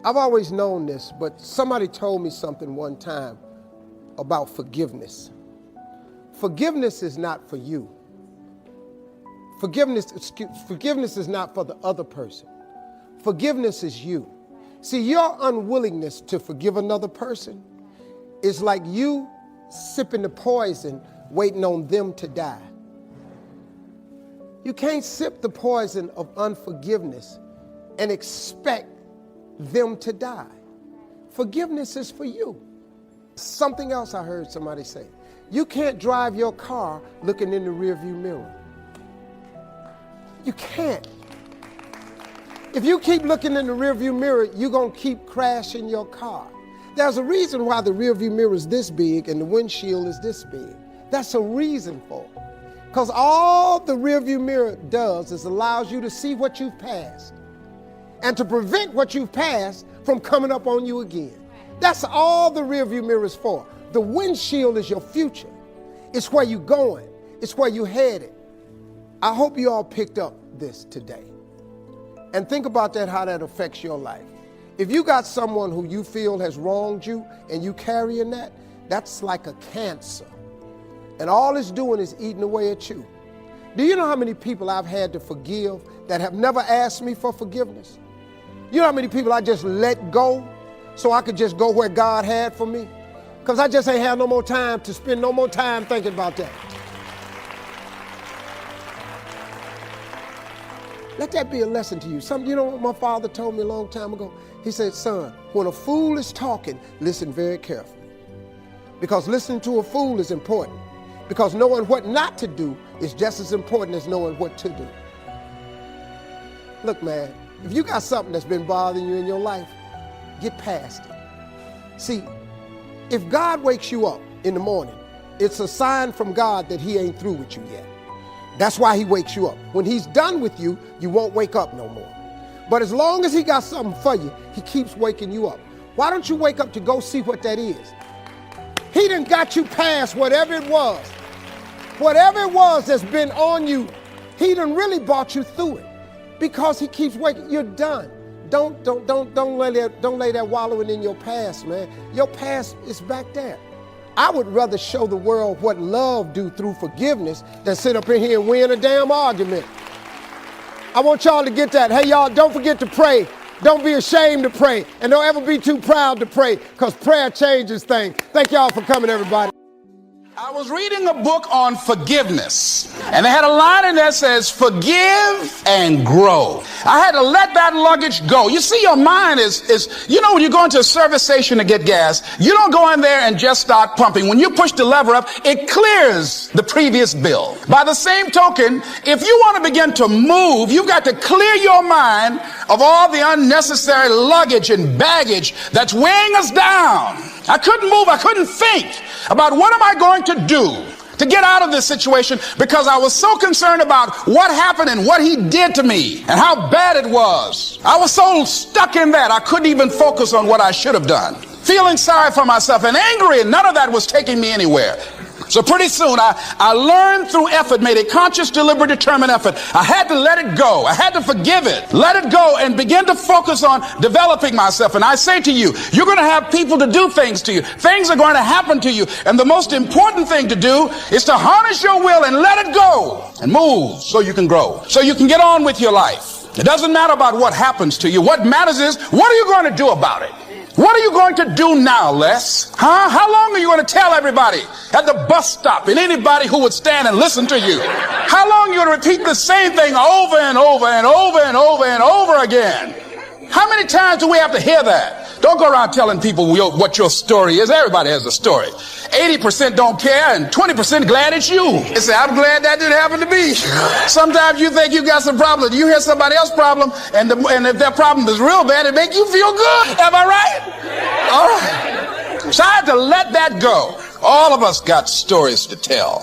I've always known this, but somebody told me something one time about forgiveness. Forgiveness is not for you. Forgiveness is not for the other person. Forgiveness is you. See, your unwillingness to forgive another person is like you sipping the poison, waiting on them to die. You can't sip the poison of unforgiveness and expect them to die. Forgiveness is for you. Something else I heard somebody say. You can't drive your car looking in the rearview mirror. You can't. If you keep looking in the rearview mirror, you're going to keep crashing your car. There's a reason why the rearview mirror is this big and the windshield is this big. That's a reason for it. Because all the rearview mirror does is allows you to see what you've passed and to prevent what you've passed from coming up on you again. That's all the rearview mirror is for. The windshield is your future. It's where you're going. It's where you're headed. I hope you all picked up this today. And think about that, how that affects your life. If you got someone who you feel has wronged you and you carrying that, that's like a cancer. And all it's doing is eating away at you. Do you know how many people I've had to forgive that have never asked me for forgiveness? You know how many people I just let go so I could just go where God had for me? Because I just ain't had no more time to spend no more time thinking about that. Let that be a lesson to you. You know what my father told me a long time ago? He said, son, when a fool is talking, listen very carefully. Because listening to a fool is important. Because knowing what not to do is just as important as knowing what to do. Look, man, if you got something that's been bothering you in your life, get past it. See, if God wakes you up in the morning, it's a sign from God that he ain't through with you yet. That's why he wakes you up. When he's done with you, you won't wake up no more. But as long as he got something for you, he keeps waking you up. Why don't you wake up to go see what that is? He done got you past whatever it was. Whatever it was that's been on you, he done really brought you through it. Because he keeps waking, you're done. Don't lay that wallowing in your past, man. Your past is back there. I would rather show the world what love do through forgiveness than sit up in here and win a damn argument. I want y'all to get that. Hey, y'all, don't forget to pray. Don't be ashamed to pray. And don't ever be too proud to pray, because prayer changes things. Thank y'all for coming, everybody. I was reading a book on forgiveness, and they had a line in there that says, forgive and grow. I had to let that luggage go. You see, your mind is, you know, when you go into a service station to get gas, you don't go in there and just start pumping. When you push the lever up, it clears the previous bill. By the same token, if you want to begin to move, you've got to clear your mind of all the unnecessary luggage and baggage that's weighing us down. I couldn't move. I couldn't think about what am I going to do to get out of this situation, because I was so concerned about what happened and what he did to me and how bad it was. I was so stuck in that I couldn't even focus on what I should have done. Feeling sorry for myself and angry, and none of that was taking me anywhere. So pretty soon I learned through effort, made a conscious, deliberate, determined effort. I had to let it go. I had to forgive it, let it go, and begin to focus on developing myself. And I say to you, you're going to have people to do things to you. Things are going to happen to you. And the most important thing to do is to harness your will and let it go and move so you can grow, so you can get on with your life. It doesn't matter about what happens to you. What matters is, what are you going to do about it? What are you going to do now, Les? Huh? How long are you going to tell everybody at the bus stop and anybody who would stand and listen to you? How long are you going to repeat the same thing over and over and over and over and over again? How many times do we have to hear that? Don't go around telling people what your story is. Everybody has a story. 80% don't care and 20% glad it's you. They say, I'm glad that didn't happen to me. Sometimes you think you got some problem. You hear somebody else's problem, and if their problem is real bad, it make you feel good. Am I right? All right. So I had to let that go. All of us got stories to tell.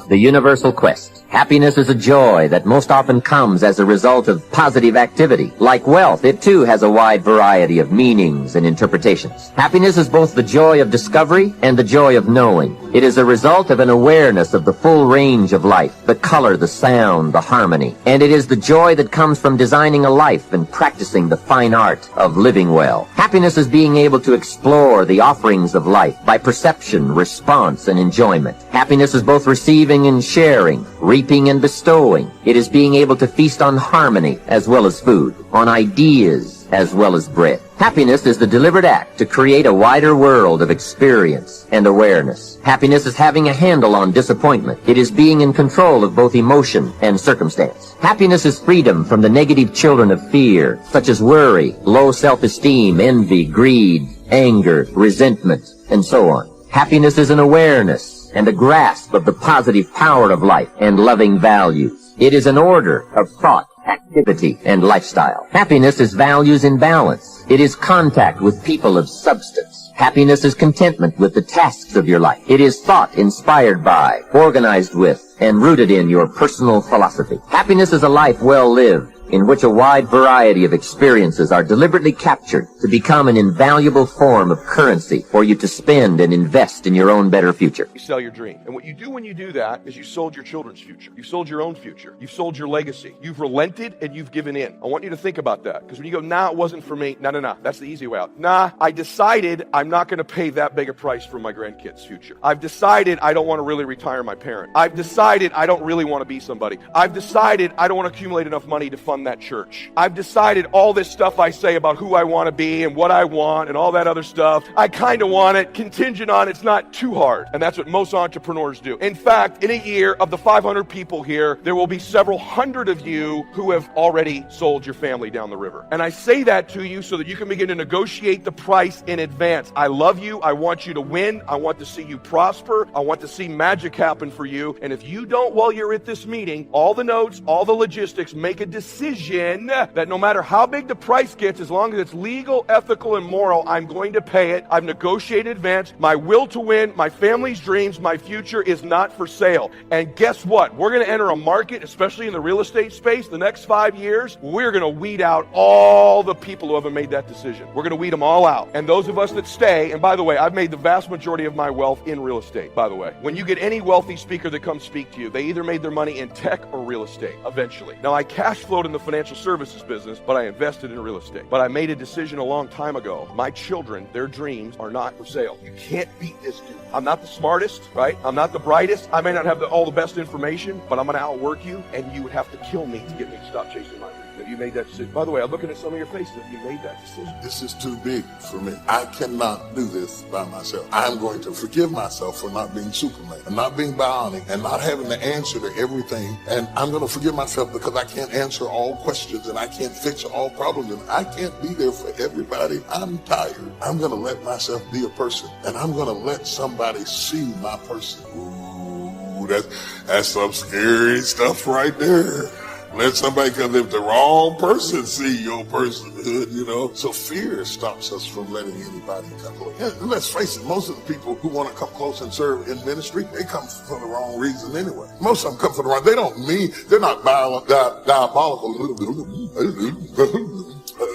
The Universal Quest. Happiness is a joy that most often comes as a result of positive activity. Like wealth, it too has a wide variety of meanings and interpretations. Happiness is both the joy of discovery and the joy of knowing. It is a result of an awareness of the full range of life, the color, the sound, the harmony. And it is the joy that comes from designing a life and practicing the fine art of living well. Happiness is being able to explore the offerings of life by perception, response, and enjoyment. Happiness is both receiving and sharing, reaping and bestowing. It is being able to feast on harmony as well as food, on ideas as well as bread. Happiness is the deliberate act to create a wider world of experience and awareness. Happiness is having a handle on disappointment. It is being in control of both emotion and circumstance. Happiness is freedom from the negative children of fear, such as worry, low self-esteem, envy, greed, anger, resentment, and so on. Happiness is an awareness and a grasp of the positive power of life and loving values. It is an order of thought, activity, and lifestyle. Happiness is values in balance. It is contact with people of substance. Happiness is contentment with the tasks of your life. It is thought inspired by, organized with, and rooted in your personal philosophy. Happiness is a life well lived, in which a wide variety of experiences are deliberately captured to become an invaluable form of currency for you to spend and invest in your own better future. You sell your dream. And what you do when you do that is you sold your children's future. You sold your own future. You've sold your legacy. You've relented and you've given in. I want you to think about that. Because when you go, nah, it wasn't for me. No. That's the easy way out. Nah, I decided I'm not going to pay that big a price for my grandkids' future. I've decided I don't want to really retire my parent. I've decided I don't really want to be somebody. I've decided I don't want to accumulate enough money to fund that church. I've decided all this stuff I say about who I want to be and what I want and all that other stuff, I kind of want it, contingent on it's not too hard. And that's what most entrepreneurs do. In fact, in a year, of the 500 people here, there will be several hundred of you who have already sold your family down the river. And I say that to you so that you can begin to negotiate the price in advance. I love you. I want you to win. I want to see you prosper. I want to see magic happen for you. And if you don't, while you're at this meeting, all the notes, all the logistics, make a decision that no matter how big the price gets, as long as it's legal, ethical, and moral, I'm going to pay it. I've negotiated in advance. My will to win, my family's dreams, my future is not for sale. And guess what? We're going to enter a market, especially in the real estate space, the next 5 years. We're going to weed out all the people who haven't made that decision. We're going to weed them all out. And those of us that stay, and by the way, I've made the vast majority of my wealth in real estate, by the way. When you get any wealthy speaker that comes speak to you, they either made their money in tech or real estate, eventually. Now, I cash flowed in the financial services business, but I invested in real estate. But I made a decision a long time ago. My children, their dreams are not for sale. You can't beat this dude. I'm not the smartest, right? I'm not the brightest. I may not have all the best information, but I'm going to outwork you, and you would have to kill me to get me to stop chasing my dreams. Have you made that decision? By the way, I'm looking at some of your faces. Have you made that decision? This is too big for me. I cannot do this by myself. I'm going to forgive myself for not being Superman and not being bionic and not having the answer to everything. And I'm going to forgive myself because I can't answer all questions and I can't fix all problems and I can't be there for everybody. I'm tired. I'm going to let myself be a person and I'm going to let somebody see my person. Ooh, that's some scary stuff right there. Let somebody, because if the wrong person see your personhood, you know. So fear stops us from letting anybody come close. And let's face it, most of the people who want to come close and serve in ministry, they come for the wrong reason anyway. Most of them come for the wrong, they don't mean, they're not diabolical.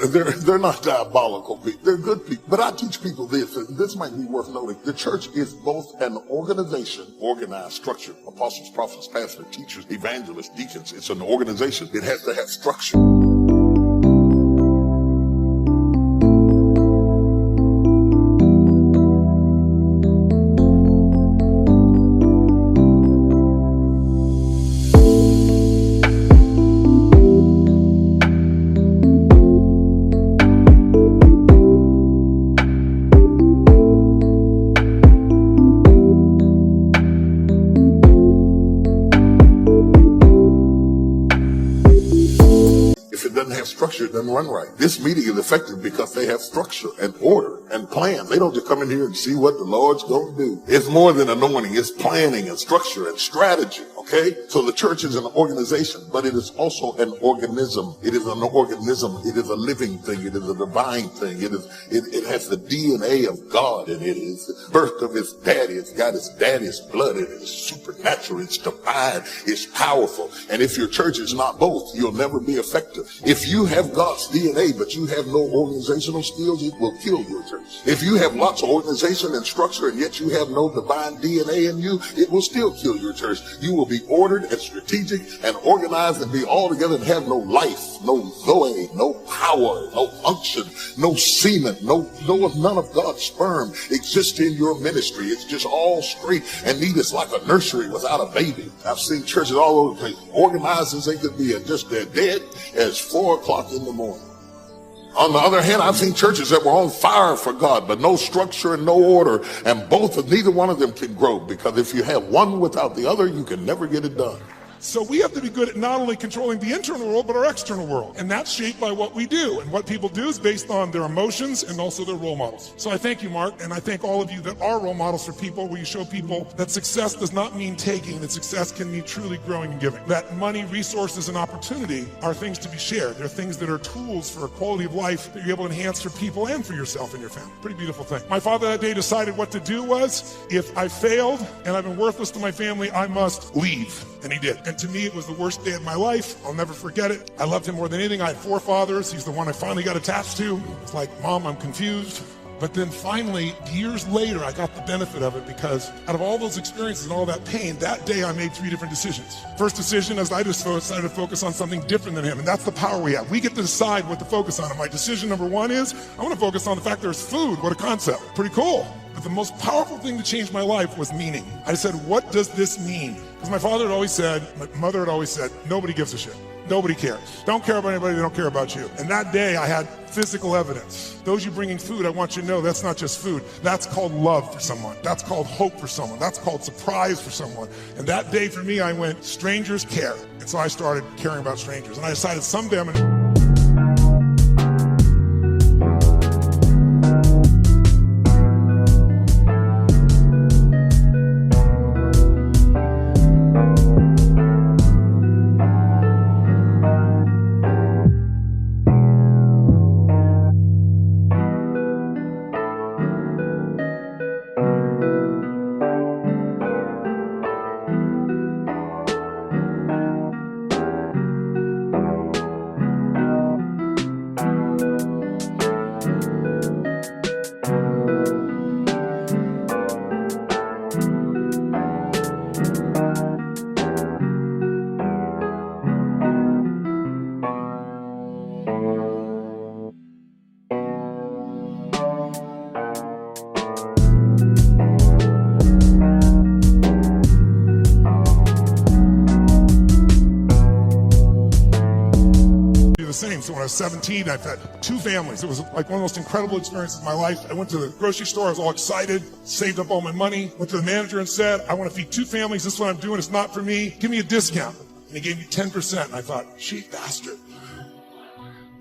They're not diabolical people. They're good people. But I teach people this, and this might be worth noting. The church is both an organization, organized, structured, apostles, prophets, pastors, teachers, evangelists, deacons. It's an organization. It has to have structure. Structure doesn't run right. This meeting is effective because they have structure and order and plan. They don't just come in here and see what the Lord's going to do. It's more than anointing. It's planning and structure and strategy. Okay? So the church is an organization, but it is also an organism. It is an organism. It is a living thing. It is a divine thing. It has the DNA of God, and it is the birth of its daddy. It's got its daddy's blood in it. It's supernatural. It's divine. It's powerful. And if your church is not both, you'll never be effective. If you have God's DNA, but you have no organizational skills, it will kill your church. If you have lots of organization and structure, and yet you have no divine DNA in you, it will still kill your church. You will be ordered and strategic and organized and be all together and have no life, no zoe, no power, no unction, no semen, none of God's sperm exists in your ministry. It's just all straight and neat. It's like a nursery without a baby. I've seen churches all over the place, organized as they could be, and just they're dead as 4 o'clock in the morning. On the other hand, I've seen churches that were on fire for God, but no structure and no order, and neither one of them can grow, because if you have one without the other, you can never get it done. So we have to be good at not only controlling the internal world, but our external world. And that's shaped by what we do. And what people do is based on their emotions and also their role models. So I thank you, Mark, and I thank all of you that are role models for people, where you show people that success does not mean taking, that success can mean truly growing and giving. That money, resources, and opportunity are things to be shared. They're things that are tools for a quality of life that you're able to enhance for people and for yourself and your family. Pretty beautiful thing. My father that day decided what to do was, if I failed and I've been worthless to my family, I must leave. And he did. And to me, it was the worst day of my life. I'll never forget it. I loved him more than anything. I had 4 fathers. He's the one I finally got attached to. It's like, Mom, I'm confused. But then finally, years later, I got the benefit of it, because out of all those experiences and all that pain, that day I made 3 different decisions. First decision is I just decided to focus on something different than him. And that's the power we have. We get to decide what to focus on. And my decision number 1 is I want to focus on the fact there's food. What a concept. Pretty cool. But the most powerful thing that changed my life was meaning. I said, what does this mean? Because my father had always said, my mother had always said, nobody gives a shit. Nobody cares. Don't care about anybody, they don't care about you. And that day I had physical evidence. Those you bringing food, I want you to know that's not just food. That's called love for someone. That's called hope for someone. That's called surprise for someone. And that day for me, I went, strangers care. And so I started caring about strangers. And I decided someday I'm gonna... Same. So when I was 17, I've had 2 families. It was like one of the most incredible experiences of my life. I went to the grocery store. I was all excited, saved up all my money, went to the manager and said, I want to feed 2 families. This is what I'm doing. It's not for me. Give me a discount. And he gave me 10%. And I thought, cheap bastard.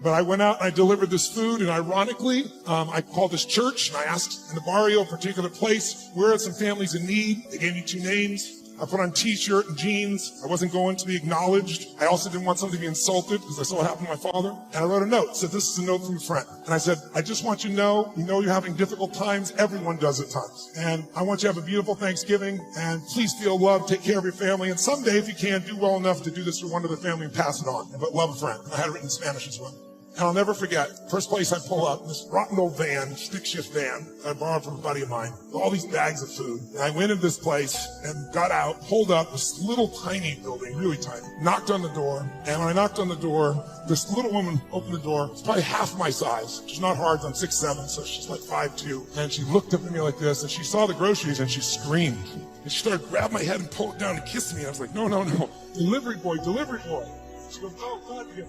But I went out and I delivered this food, and ironically, I called this church and I asked in the barrio, a particular place, where are some families in need? They gave me 2 names. I put on t-shirt and jeans. I wasn't going to be acknowledged. I also didn't want somebody to be insulted, because I saw what happened to my father. And I wrote a note. It said, this is a note from a friend. And I said, I just want you to know, you're having difficult times. Everyone does at times. And I want you to have a beautiful Thanksgiving. And please feel loved. Take care of your family. And someday, if you can, do well enough to do this for one of the family and pass it on. But love a friend. And I had it written in Spanish as well. And I'll never forget, first place I pull up, this rotten old van, stick shift van, I borrowed from a buddy of mine, with all these bags of food. And I went into this place and got out, pulled up this little tiny building, really tiny, knocked on the door. And when I knocked on the door, this little woman opened the door. It's probably half my size. She's not hard, I'm 6'7", so she's like 5'2". And she looked up at me like this, and she saw the groceries, and she screamed. And she started grabbing my head and pulled it down and kissing me. I was like, no, no, no. Delivery boy, delivery boy. She goes, oh, God, you